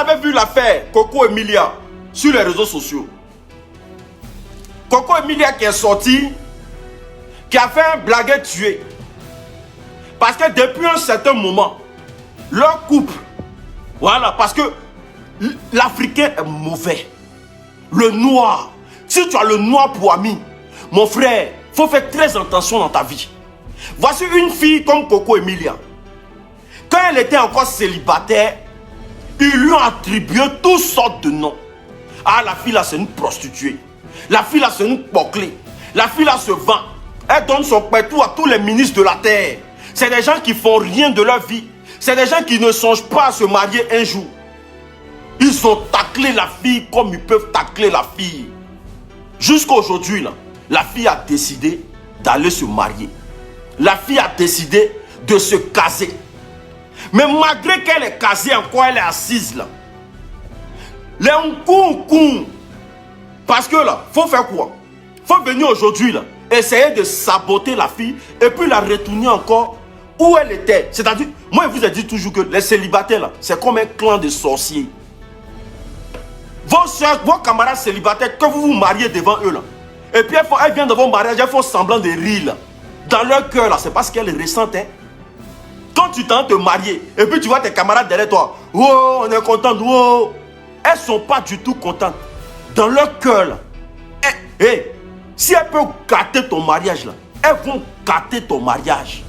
avez vu l'affaire Coco Emilia sur les réseaux sociaux. Coco Emilia qui est sorti, qui a fait un blaguet tué. Parce que depuis un certain moment, leur couple, voilà, parce que l'Africain est mauvais. Le noir, si tu as le noir pour ami, mon frère, il faut faire très attention dans ta vie. Voici une fille comme Coco Emilia. Quand elle était encore célibataire, ils lui ont attribué toutes sortes de noms. Ah, la fille là, c'est une prostituée. La fille là, c'est une bouclée. La fille là se vend. Elle donne son pétou à tous les ministres de la terre. C'est des gens qui font rien de leur vie. C'est des gens qui ne songent pas à se marier un jour. Ils ont taclé la fille comme ils peuvent tacler la fille. Jusqu'à aujourd'hui, la fille a décidé d'aller se marier. La fille a décidé de se caser. Mais malgré qu'elle est casée, encore elle est assise là. Les Nkoum. Parce que là, il faut faire quoi? Il faut venir aujourd'hui là, essayer de saboter la fille et puis la retourner encore où elle était. C'est-à-dire, moi je vous ai dit toujours que les célibataires là, c'est comme un clan de sorciers. Vos soeurs, vos camarades célibataires, que vous vous mariez devant eux là, et puis elles viennent de vos mariages, elles font semblant de rire là. Dans leur cœur là, c'est parce qu'elles ressentent. Hein. Quand tu tentes de te marier, et puis tu vois tes camarades derrière toi, oh, on est content, oh. Elles ne sont pas du tout contentes. Dans leur cœur là, si elles peuvent gâter ton mariage là, elles vont gâter ton mariage.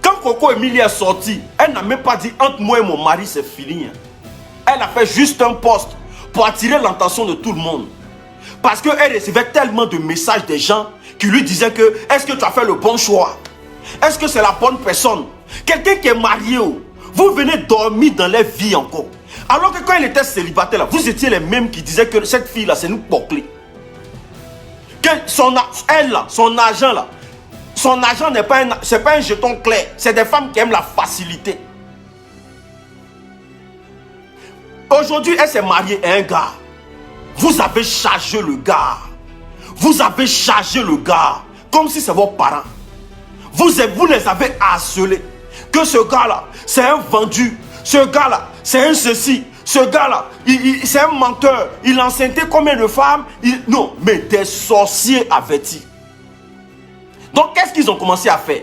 Quand Coco Emilia est sortie, elle n'a même pas dit entre moi et mon mari c'est fini. Elle a fait juste un post pour attirer l'attention de tout le monde. Parce qu'elle recevait tellement de messages des gens qui lui disaient que est-ce que tu as fait le bon choix? Est-ce que c'est la bonne personne? Quelqu'un qui est marié, vous venez dormir dans les vies encore. Alors que quand elle était célibataire, là, vous étiez les mêmes qui disaient que cette fille-là, c'est une bouclée. Son argent n'est pas un jeton clair. C'est des femmes qui aiment la facilité. Aujourd'hui, elle s'est mariée à un gars. Vous avez chargé le gars. Vous avez chargé le gars comme si c'est vos parents. Vous les avez harcelés. Que ce gars-là, c'est un vendu. Ce gars-là, c'est un ceci. Ce gars-là, c'est un menteur. Il a enceinté combien de femmes? Non, mais des sorciers avertis. Donc, qu'est-ce qu'ils ont commencé à faire?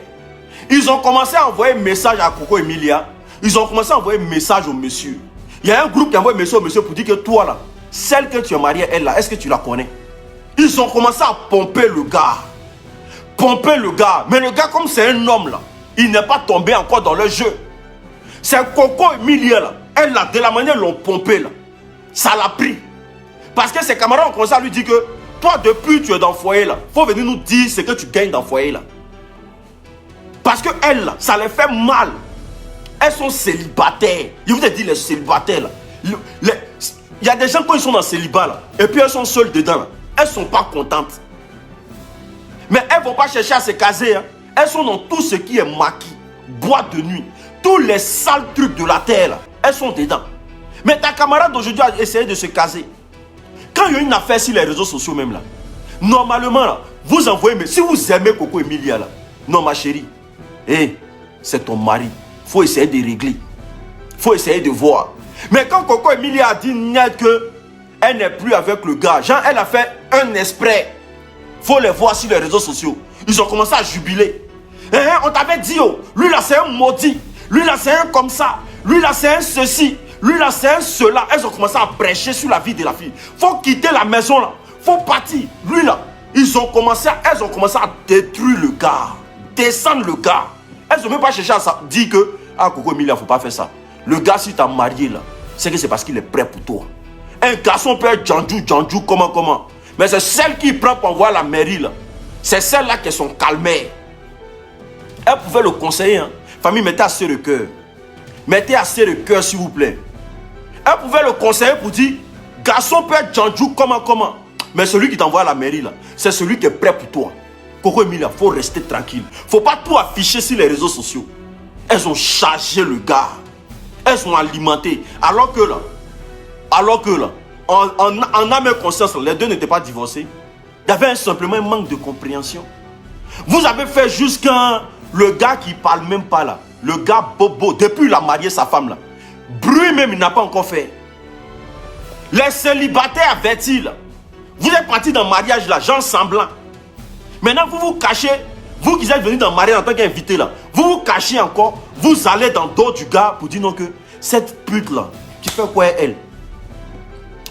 Ils ont commencé à envoyer un message à Coco Emilia. Ils ont commencé à envoyer un message au monsieur. Il y a un groupe qui envoie un message au monsieur pour dire que toi, là, celle que tu es mariée, elle, là, est-ce que tu la connais? Ils ont commencé à pomper le gars. Pomper le gars. Mais le gars, comme c'est un homme, là, il n'est pas tombé encore dans le jeu. C'est Coco Emilia, là. Elle, là, de la manière dont l'ont pompé, là, ça l'a pris. Parce que ses camarades ont commencé à lui dire que toi, depuis que tu es dans le foyer, là, il faut venir nous dire ce que tu gagnes dans le foyer, là. Parce que elle, là, ça les fait mal. Elles sont célibataires. Je vous ai dit, les célibataires, là. Il y a des gens, quand ils sont dans le célibat, là, et puis elles sont seules dedans, là, elles ne sont pas contentes. Mais elles ne vont pas chercher à se caser. Hein. Elles sont dans tout ce qui est maquis, boîte de nuit, tous les sales trucs de la terre, là, elles sont dedans. Mais ta camarade d'aujourd'hui a essayé de se caser. Quand il y a une affaire sur les réseaux sociaux même là, normalement là, vous envoyez, mais si vous aimez Coco Emilia là, non ma chérie, c'est ton mari, il faut essayer de régler, il faut essayer de voir. Mais quand Coco Emilia a dit net que elle n'est plus avec le gars, genre elle a fait un esprit, il faut les voir sur les réseaux sociaux, ils ont commencé à jubiler. On t'avait dit, oh, lui là c'est un maudit, lui là c'est un comme ça, lui là c'est un ceci, lui là c'est un cela. Elles ont commencé à prêcher sur la vie de la fille. Faut quitter la maison là, faut partir. Lui là, elles ont commencé à détruire le gars, descendre le gars. Elles n'ont même pas cherché à dire que ah Coco Emilia, faut pas faire ça. Le gars si t'as marié là, c'est que c'est parce qu'il est prêt pour toi. Un garçon peut être Djandjou, comment. Mais c'est celle qui prend pour envoyer à la mairie là. C'est celle-là qui est son calmaire. Elle pouvait le conseiller. Hein. Famille, mettez assez de cœur. Mettez assez de cœur, s'il vous plaît. Elle pouvait le conseiller pour dire, garçon peut être Djandjou, comment. Mais celui qui t'envoie à la mairie là, c'est celui qui est prêt pour toi. Coco Emilia, il faut rester tranquille. Il ne faut pas tout afficher sur les réseaux sociaux. Elles ont chargé le gars. Elles ont alimenté. Alors que là, en âme et conscience, les deux n'étaient pas divorcés. Il y avait simplement un manque de compréhension. Vous avez fait jusqu'à le gars qui ne parle même pas là. Le gars bobo, depuis il a marié sa femme là. Bruit même, il n'a pas encore fait. Les célibataires avertis, là. Vous êtes partis dans le mariage, là, gens semblants. Maintenant, vous vous cachez. Vous qui êtes venus dans le mariage en tant qu'invité, là. Vous vous cachez encore. Vous allez dans le dos du gars pour dire non que cette pute-là, qui fait quoi elle?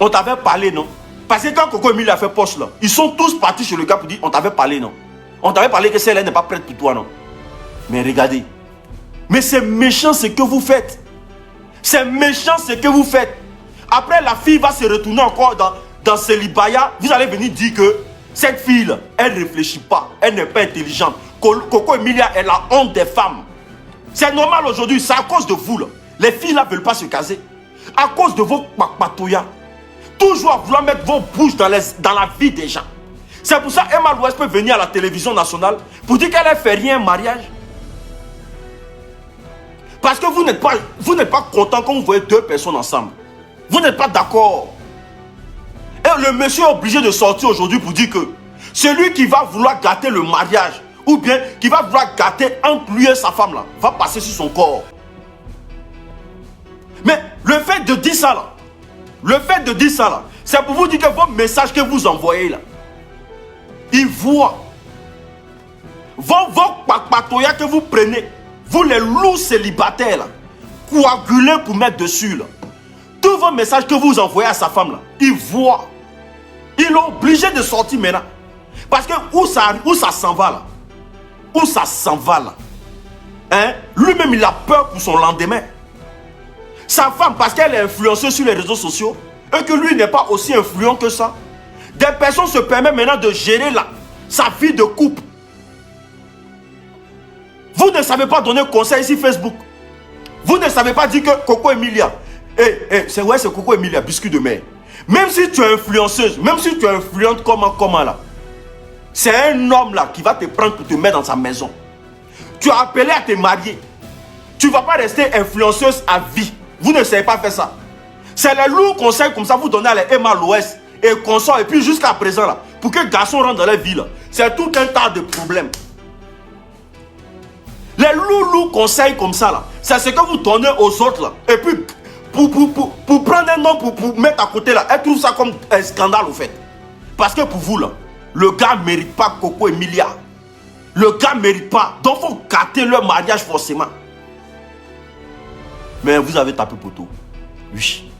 On t'avait parlé, non? Parce que quand Coco Emilia a fait poche, là, ils sont tous partis chez le gars pour dire on t'avait parlé, non? On t'avait parlé que celle-là n'est pas prête pour toi, non? Mais regardez. Mais c'est méchant ce que vous faites. C'est méchant ce que vous faites. Après, la fille va se retourner encore dans célibaya. Vous allez venir dire que cette fille-là, elle ne réfléchit pas. Elle n'est pas intelligente. Coco Emilia est la honte des femmes. C'est normal aujourd'hui. C'est à cause de vous, là. Les filles-là ne veulent pas se caser. À cause de vos kpakpatoya. Toujours à vouloir mettre vos bouches dans la vie des gens. C'est pour ça Emma Louès peut venir à la télévision nationale pour dire qu'elle n'a fait rien un mariage. Parce que vous n'êtes pas content quand vous voyez deux personnes ensemble. Vous n'êtes pas d'accord. Et le monsieur est obligé de sortir aujourd'hui pour dire que celui qui va vouloir gâter le mariage ou bien qui va vouloir gâter entre lui et sa femme là, va passer sur son corps. Mais le fait de dire ça là, c'est pour vous dire que vos messages que vous envoyez là, ils voient. Vos kpakpatoya que vous prenez, vous les loups célibataires là, coagulés pour mettre dessus là. Tous vos messages que vous envoyez à sa femme là, ils voient. Ils sont obligés de sortir maintenant. Parce que où ça s'en va là? Où ça s'en va là? Hein? Lui-même il a peur pour son lendemain. Sa femme, parce qu'elle est influenceuse sur les réseaux sociaux, et que lui n'est pas aussi influent que ça, des personnes se permettent maintenant de gérer sa vie de couple. Vous ne savez pas donner conseil sur Facebook. Vous ne savez pas dire que Coco Emilia, c'est vrai, c'est Coco Emilia, biscuit de mer. Même si tu es influenceuse, même si tu es influente comment là, c'est un homme là qui va te prendre pour te mettre dans sa maison. Tu as appelé à te marier. Tu ne vas pas rester influenceuse à vie. Vous ne savez pas faire ça. C'est les lourds conseils comme ça, vous donnez à les Emma Louès et consorts. Et puis jusqu'à présent là, pour que les garçons rentrent dans la vie là, c'est tout un tas de problèmes. Les lourds conseils comme ça là, c'est ce que vous donnez aux autres là. Et puis pour prendre un nom pour mettre à côté là, elle trouve ça comme un scandale au fait. Parce que pour vous là, le gars ne mérite pas Coco Emilia. Le gars ne mérite pas. Donc il faut gâter leur mariage forcément. Mais vous avez tapé poteau. Oui.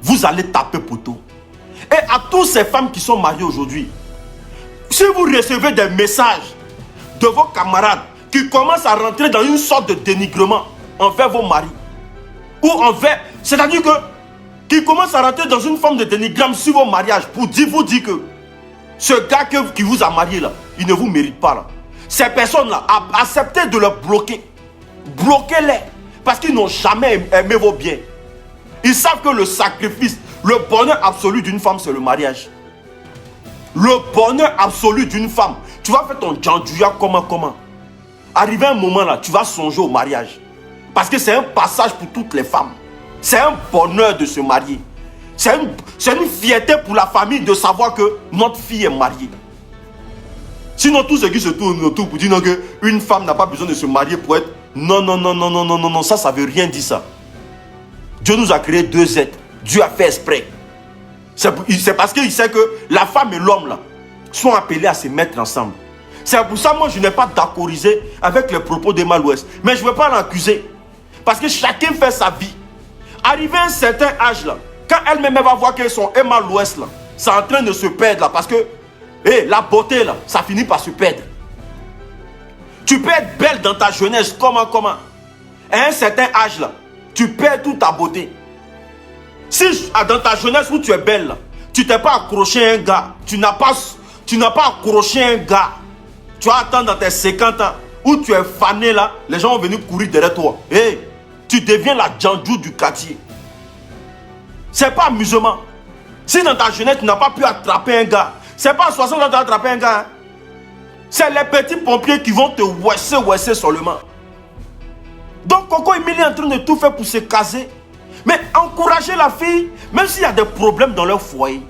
Vous allez taper poteau. Et à toutes ces femmes qui sont mariées aujourd'hui, si vous recevez des messages de vos camarades qui commencent à rentrer dans une sorte de dénigrement envers vos maris, ou envers, c'est-à-dire que qui commencent à rentrer dans une forme de dénigrement sur vos mariages pour vous dire que ce gars qui vous a marié là, il ne vous mérite pas là. Ces personnes-là, acceptez de les bloquer. Bloquez-les. Parce qu'ils n'ont jamais aimé vos biens. Ils savent que le sacrifice, le bonheur absolu d'une femme, c'est le mariage. Le bonheur absolu d'une femme. Tu vas faire ton djandjouya comment. Arrivé un moment là, tu vas songer au mariage. Parce que c'est un passage pour toutes les femmes. C'est un bonheur de se marier. C'est une fierté pour la famille de savoir que notre fille est mariée. Sinon, tout ce qui se tourne autour pour dire qu'une femme n'a pas besoin de se marier pour être... Non, ça veut rien dire ça. Dieu nous a créé deux êtres. Dieu a fait exprès. C'est parce qu'il sait que la femme et l'homme là sont appelés à se mettre ensemble. C'est pour ça moi je n'ai pas d'accordiser avec les propos d'Emma Louès. Mais je ne veux pas l'accuser. Parce que chacun fait sa vie. Arrivé à un certain âge là, quand elle-même va voir que son Emma Louès là, c'est en train de se perdre là. Parce que la beauté là, ça finit par se perdre. Tu peux être belle dans ta jeunesse, comment? À un certain âge là, tu perds toute ta beauté. Si dans ta jeunesse où tu es belle là, tu t'es pas accroché à un gars, tu n'as pas accroché à un gars, tu vas attendre dans tes 50 ans, où tu es fané là, les gens vont venir courir derrière toi. Tu deviens la djandjou du quartier. C'est pas amusement. Si dans ta jeunesse tu n'as pas pu attraper un gars, c'est pas à 60 ans que tu as attrapé un gars. Hein? C'est les petits pompiers qui vont te ouesser seulement. Donc Coco Emilia est en train de tout faire pour se caser. Mais encourager la fille, même s'il y a des problèmes dans leur foyer.